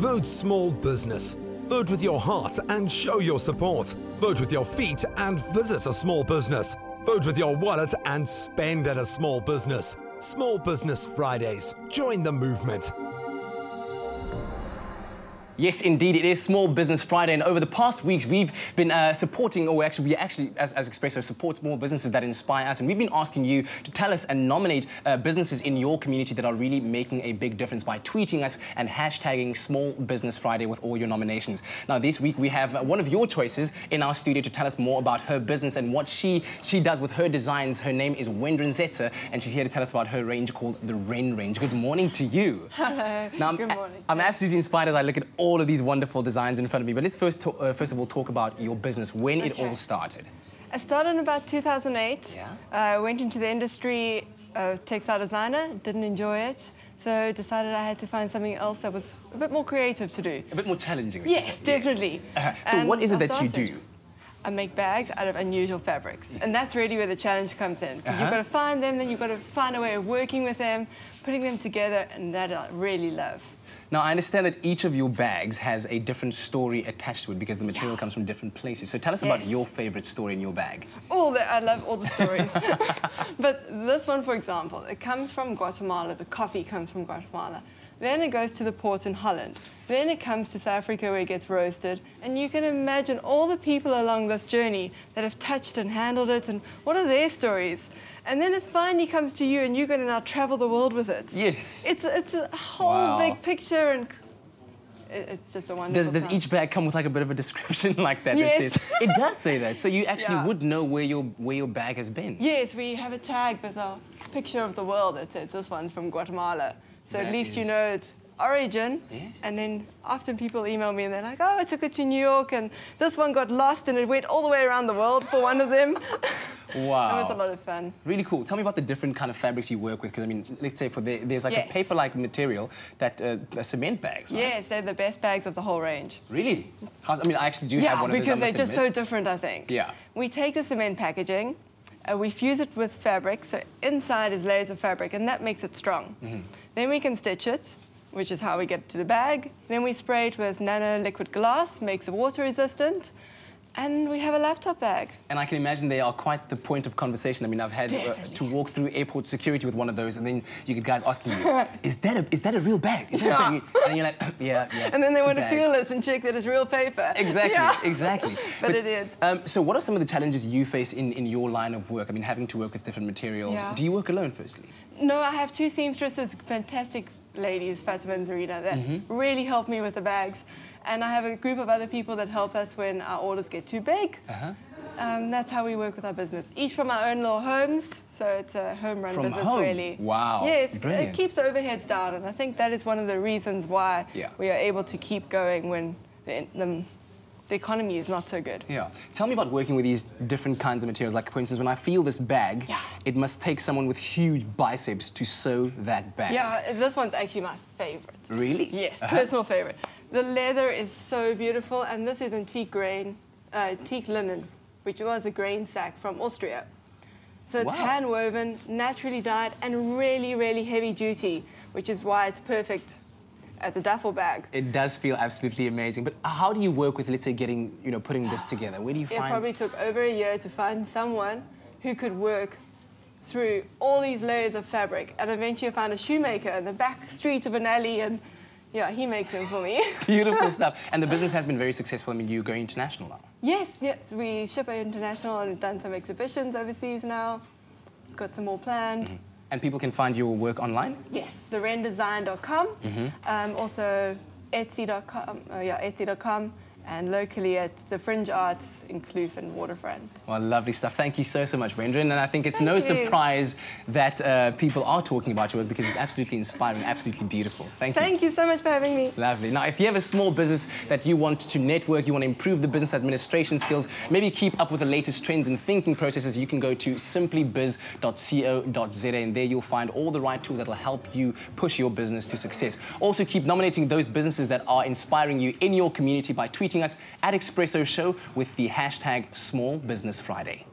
Vote small business. Vote with your heart and show your support. Vote with your feet and visit a small business. Vote with your wallet and spend at a small business. Small Business Fridays. Join the movement. Yes, indeed, it is Small Business Friday, and over the past weeks, we've been supporting, or we actually, as Expresso, support small businesses that inspire us, and we've been asking you to tell us and nominate businesses in your community that are really making a big difference by tweeting us and hashtagging Small Business Friday with all your nominations. Now, this week, we have one of your choices in our studio to tell us more about her business and what she does with her designs. Her name is Wendren Setzer, and she's here to tell us about her range called the Wren range. Good morning to you. Hello. Now, Good morning. I'm absolutely inspired as I look at all of these wonderful designs in front of me. But let's first of all talk about your business, when it all started. I started in about 2008. Yeah. I went into the industry of textile designer, didn't enjoy it, so decided I had to find something else that was a bit more creative to do. A bit more challenging. Yes, definitely. So what is it that you do? I make bags out of unusual fabrics, and that's really where the challenge comes in. Because you've got to find them, then you've got to find a way of working with them, putting them together, and that I really love. Now, I understand that each of your bags has a different story attached to it because the material comes from different places. So tell us about your favorite story in your bag. I love all the stories. But this one, for example, it comes from Guatemala. The coffee comes from Guatemala. Then it goes to the port in Holland. Then it comes to South Africa where it gets roasted. And you can imagine all the people along this journey that have touched and handled it, and what are their stories? And then it finally comes to you, and you're going to now travel the world with it. Yes. It's a whole big picture, and it's just a wonderful Does each bag come with like a bit of a description like that? Yes. That says, it does say that. So you actually would know where your bag has been. Yes, we have a tag with a picture of the world that says this one's from Guatemala. So at least you know its origin. Yes. And then often people email me and they're like, oh, I took it to New York and this one got lost and it went all the way around the world for one of them. Wow. It was a lot of fun. Really cool. Tell me about the different kind of fabrics you work with, because I mean, let's say there's like a paper-like material that cement bags, right? Yes, they're the best bags of the whole range. Really? I mean, I actually do have one of those. Yeah, because they're just so different, I think. Yeah. We take the cement packaging, we fuse it with fabric, so inside is layers of fabric, and that makes it strong. Then we can stitch it, which is how we get to the bag. Then we spray it with nano liquid glass, makes it water resistant, and we have a laptop bag. And I can imagine they are quite the point of conversation. I mean, I've had to walk through airport security with one of those, and then you get guys asking you, is that a real bag? Is that a bag? And you're like, yeah. And then they want to feel it and check that it's real paper. Exactly, exactly. But it is. So what are some of the challenges you face in your line of work? I mean, having to work with different materials. Yeah. Do you work alone, firstly? No, I have two seamstresses, fantastic ladies, Fatima and Zarina, that really help me with the bags. And I have a group of other people that help us when our orders get too big. That's how we work with our business. Each from our own little homes, so it's a home-run business, really. Wow. Yes, brilliant. It keeps the overheads down, and I think that is one of the reasons why we are able to keep going when the economy is not so good. Yeah. Tell me about working with these different kinds of materials. Like, for instance, when I feel this bag, it must take someone with huge biceps to sew that bag. Yeah, this one's actually my favorite. Really? Yes, personal favorite. The leather is so beautiful, and this is antique linen, which was a grain sack from Austria. So it's hand-woven, naturally dyed, and really, really heavy-duty, which is why it's perfect as a duffel bag. It does feel absolutely amazing. But how do you work with, let's say, putting this together? Where do you find... It probably took over a year to find someone who could work through all these layers of fabric. And eventually I found a shoemaker in the back street of an alley, and yeah, he makes them for me. Beautiful stuff. And the business has been very successful. I mean, you're going international now. Yes. We ship international and we've done some exhibitions overseas now. Got some more planned. And people can find your work online? Yes, therendesign.com, also Etsy.com, Etsy.com, and locally at the Fringe Arts in Kloof and Waterfront. Well, lovely stuff. Thank you so much, Wendren. And I think it's no surprise that people are talking about your work because it's absolutely inspiring, absolutely beautiful. Thank you. Thank you so much for having me. Lovely. Now, if you have a small business that you want to network, you want to improve the business administration skills, maybe keep up with the latest trends and thinking processes, you can go to simplybiz.co.za, and there you'll find all the right tools that will help you push your business to success. Also, keep nominating those businesses that are inspiring you in your community by tweeting us at Expresso Show with the hashtag Small Business Friday.